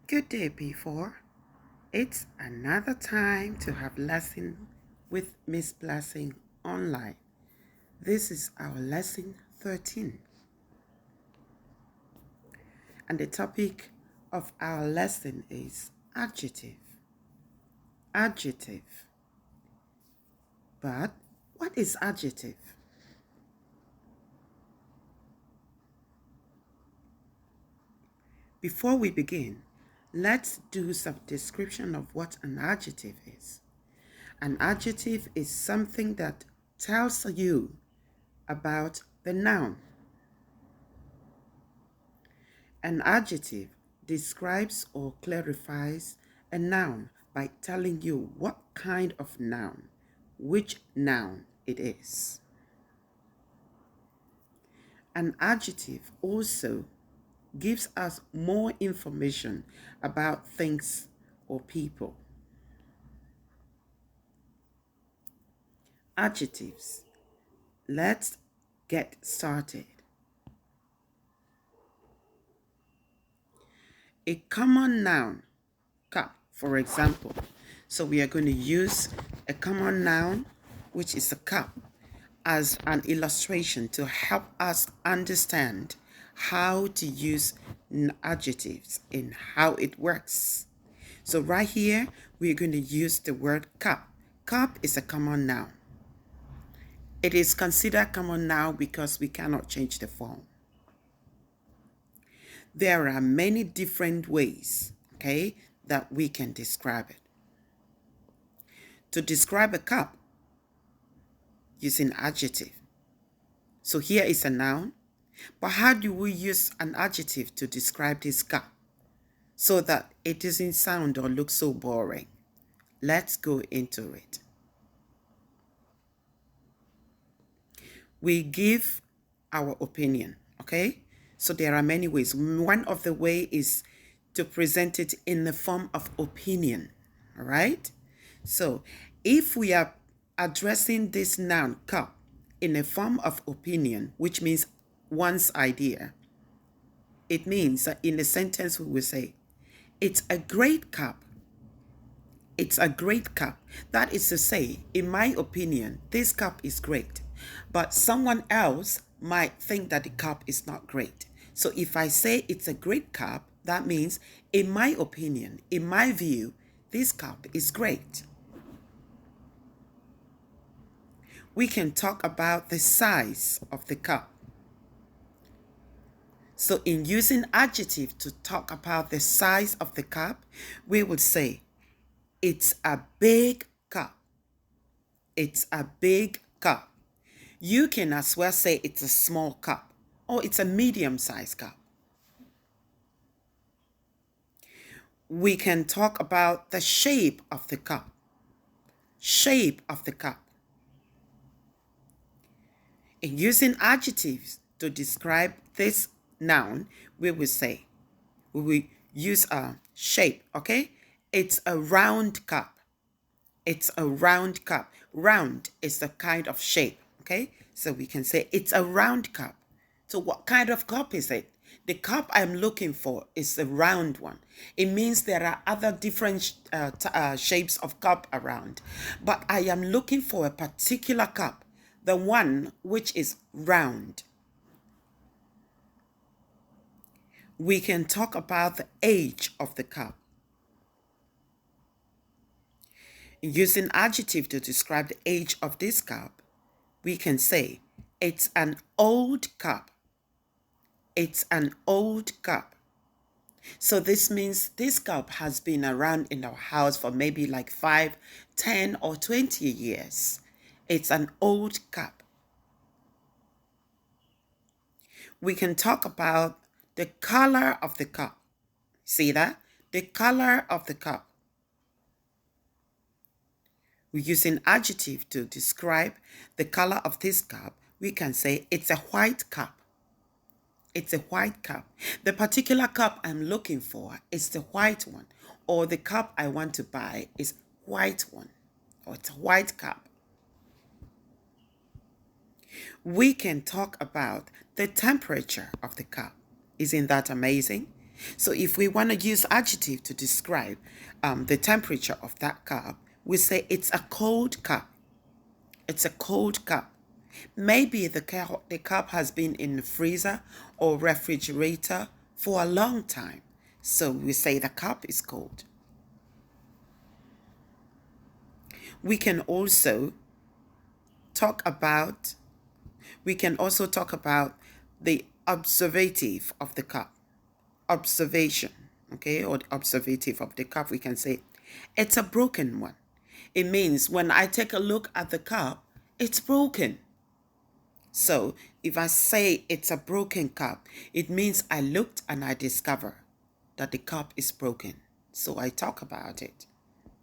Good day, P4. It's another time to have lesson with Miss Blessing online. This is our lesson 13. And the topic of our lesson is adjective. Adjective. But what is adjective? Before we begin, let's do some description of what an adjective is. An adjective is something that tells you about the noun. An adjective describes or clarifies a noun by telling you what kind of noun, which noun it is. An adjective also gives us more information about things or people. Adjectives. Let's get started. A common noun, cup, for example. So we are going to use a common noun, which is a cup, as an illustration to help us understand how to use adjectives and how it works. So right here, we're going to use the word cup. Cup is a common noun. It is considered common noun because we cannot change the form. There are many different ways, that we can describe it. To describe a cup, using adjective. So here is a noun, but how do we use an adjective to describe this cup so that it doesn't sound or look so boring? Let's go into it. We give our opinion, So there are many ways. One of the way is to present it in the form of opinion, all right? So if we are addressing this noun cup in a form of opinion, which means one's idea, it means that in a sentence we will say, it's a great cup. It's a great cup. That is to say, in my opinion, this cup is great, but someone else might think that the cup is not great. So if I say it's a great cup, that means, in my opinion, in my view, this cup is great. We can talk about the size of the cup. So in using adjective to talk about the size of the cup, we would say, it's a big cup. It's a big cup. You can as well say it's a small cup or it's a medium-sized cup. We can talk about the shape of the cup. Shape of the cup. In using adjectives to describe this noun, we will say, we will use a shape, It's a round cup. It's a round cup. Round is the kind of shape, So we can say it's a round cup. So what kind of cup is it? The cup I'm looking for is a round one. It means there are other different shapes of cup around, but I am looking for a particular cup, the one which is round. We can talk about the age of the cup. Using adjective to describe the age of this cup, we can say it's an old cup. It's an old cup. So this means this cup has been around in our house for maybe like 5, 10, or 20 years. It's an old cup. We can talk about the color of the cup. See that? The color of the cup. We use an adjective to describe the color of this cup. We can say it's a white cup. It's a white cup. The particular cup I'm looking for is the white one, or the cup I want to buy is white one, or it's a white cup. We can talk about the temperature of the cup. Isn't that amazing? So if we want to use adjective to describe the temperature of that cup, we say it's a cold cup. It's a cold cup. Maybe the cup has been in the freezer or refrigerator for a long time. So we say the cup is cold. We can also talk about the observative of the cup. Observation, okay, or observative of the cup. We can say it's a broken one. It means when I take a look at the cup, it's broken. So if I say it's a broken cup, it means I looked and I discover that the cup is broken. So I talk about it.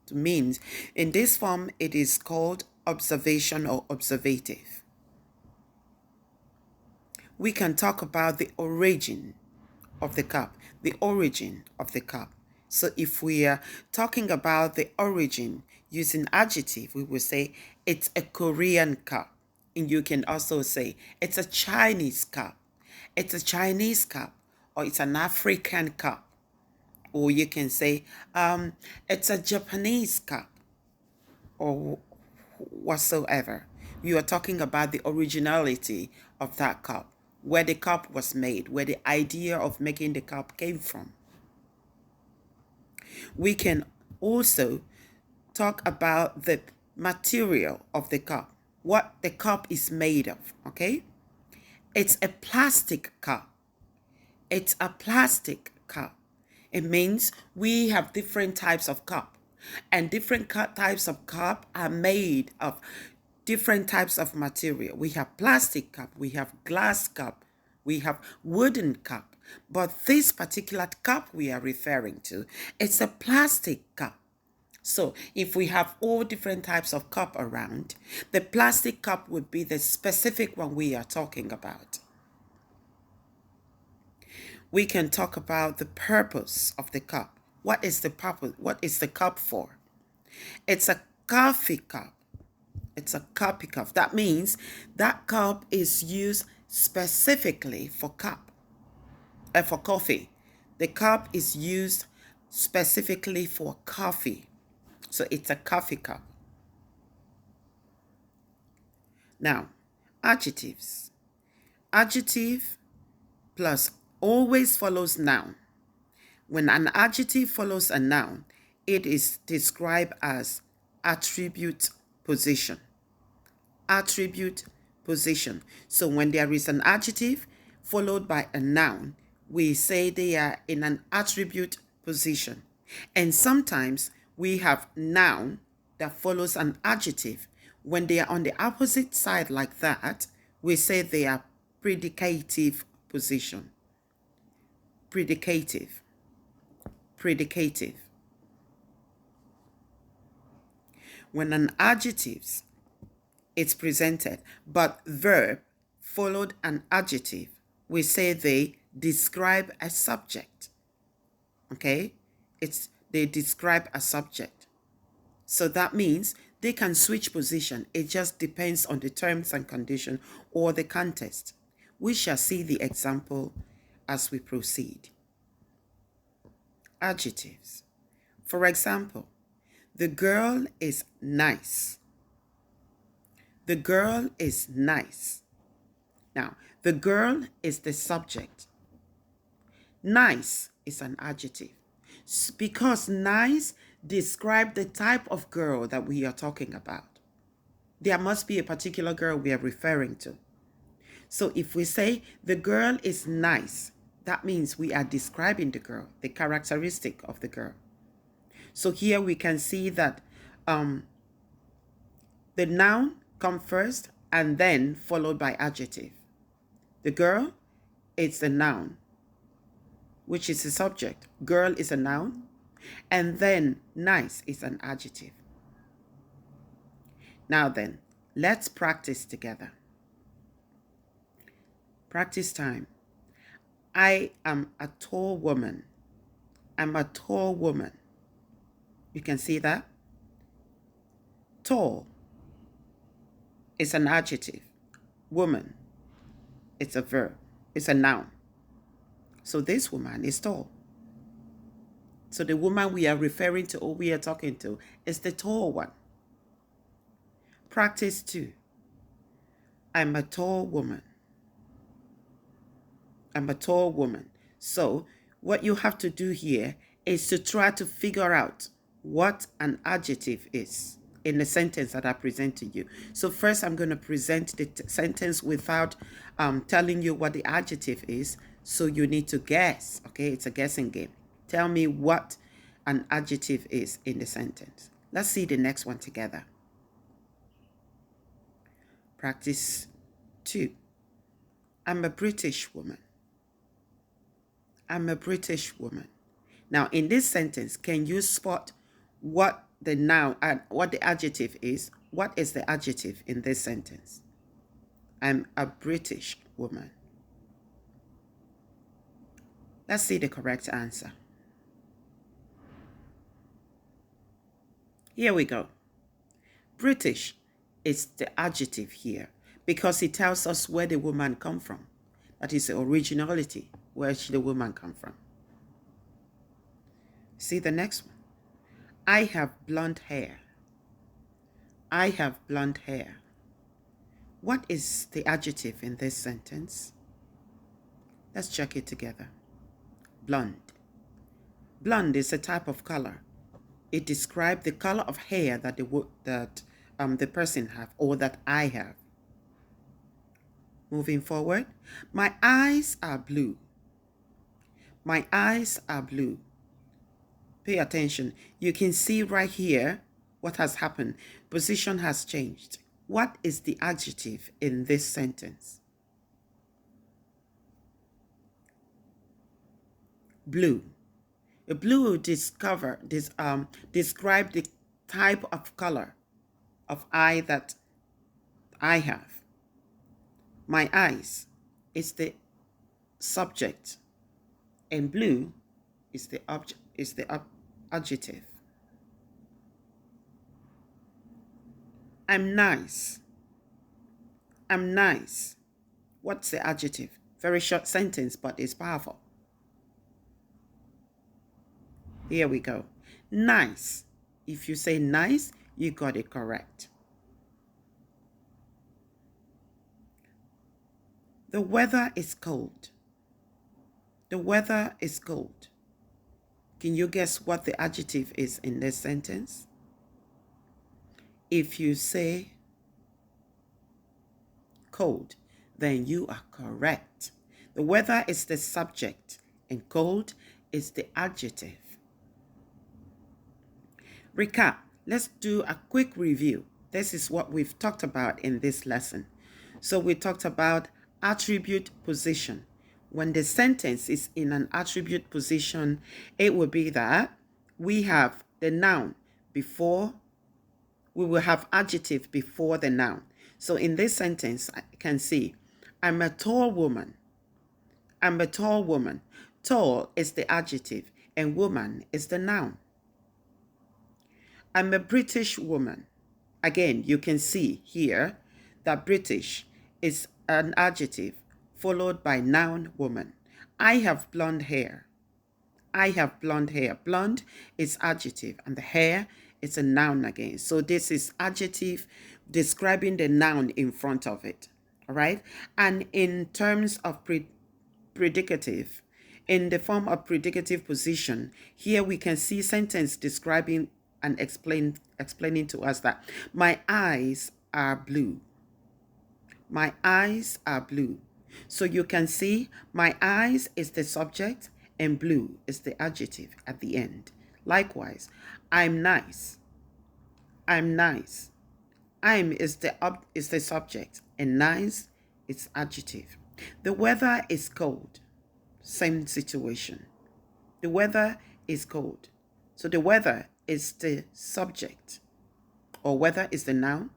It means in this form, it is called observation or observative. We can talk about the origin of the cup, the origin of the cup. So if we are talking about the origin using adjective, we will say it's a Korean cup. And you can also say it's a Chinese cup. It's a Chinese cup, or it's an African cup. Or you can say it's a Japanese cup, or whatsoever. You are talking about the originality of that cup, where the cup was made, where the idea of making the cup came from. We can also talk about the material of the cup, what the cup is made of, okay? It's a plastic cup. It's a plastic cup. It means we have different types of cup, and different types of cup are made of different types of material. We have plastic cup, we have glass cup, we have wooden cup. But this particular cup we are referring to, it's a plastic cup. So if we have all different types of cup around, the plastic cup would be the specific one we are talking about. We can talk about the purpose of the cup. What is the purpose? What is the cup for? It's a coffee cup. It's a coffee cup. That means that cup is used specifically for coffee. The cup is used specifically for coffee. So it's a coffee cup. Now, adjectives. Adjective plus always follows noun. When an adjective follows a noun, it is described as attribute position. Attribute position. So when there is an adjective followed by a noun, we say they are in an attribute position. And sometimes we have noun that follows an adjective. When they are on the opposite side like that, we say they are predicative position. Predicative. Predicative. When an adjective is presented, but verb followed an adjective, we say they describe a subject. Okay? They describe a subject. So that means they can switch position. It just depends on the terms and condition or the context. We shall see the example as we proceed. Adjectives. For example, the girl is nice. The girl is nice. Now, the girl is the subject. Nice is an adjective because nice describes the type of girl that we are talking about. There must be a particular girl we are referring to. So if we say the girl is nice, that means we are describing the girl, the characteristic of the girl. So here we can see that the noun comes first and then followed by adjective. The girl is the noun, which is the subject. Girl is a noun, and then nice is an adjective. Now then, let's practice together. Practice time. I am a tall woman. I'm a tall woman. You can see that? Tall is an adjective. Woman, it's a verb. It's a noun. So this woman is tall. So the woman we are referring to or we are talking to is the tall one. Practice 2. I'm a tall woman. I'm a tall woman. So what you have to do here is to try to figure out what an adjective is in the sentence that I present to you. So first I'm going to present the sentence without telling you what the adjective is. So you need to guess, okay? It's a guessing game. Tell me what an adjective is in the sentence. Let's see the next one together. Practice 2. I'm a British woman. I'm a British woman. Now, in this sentence, can you spot what the noun and what the adjective is? What is the adjective in this sentence? I'm a British woman. Let's see the correct answer. Here we go. British is the adjective here because it tells us where the woman come from. That is the originality, where the woman come from. See the next one. I have blonde hair. I have blonde hair. What is the adjective in this sentence? Let's check it together. Blonde. Blonde is a type of color. It describes the color of hair that the person have or that I have. Moving forward. My eyes are blue. My eyes are blue. Pay attention. You can see right here what has happened. Position has changed. What is the adjective in this sentence? Blue. The blue will describe the type of color of eye that I have. My eyes is the subject, and blue is the object, adjective. I'm nice. I'm nice. What's the adjective? Very short sentence, but it's powerful. Here we go. Nice. If you say nice, you got it correct. The weather is cold. The weather is cold. Can you guess what the adjective is in this sentence? If you say cold, then you are correct. The weather is the subject and cold is the adjective. Recap. Let's do a quick review. This is what we've talked about in this lesson. So we talked about attribute position. When the sentence is in an attribute position, it will be that we have the noun before, we will have adjective before the noun. So in this sentence, I can see, I'm a tall woman. I'm a tall woman. Tall is the adjective and woman is the noun. I'm a British woman. Again, you can see here that British is an adjective followed by noun woman. I have blonde hair. I have blonde hair. Blonde is adjective and the hair is a noun again. So this is adjective describing the noun in front of it. All right. And in terms of predicative, in the form of predicative position, here we can see sentence describing and explaining to us that my eyes are blue. My eyes are blue. So you can see my eyes is the subject and blue is the adjective at the end. Likewise, I'm nice. I'm nice. I'm is the subject and nice is adjective. The weather is cold. Same situation. The weather is cold. So the weather is the subject, or weather is the noun,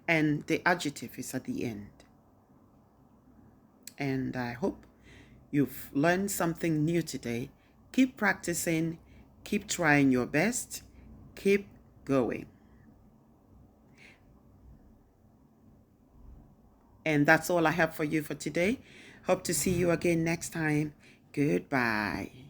and the adjective is at the end. And I hope you've learned something new today. Keep practicing, keep trying your best, keep going. And that's all I have for you for today. Hope to see you again next time. Goodbye.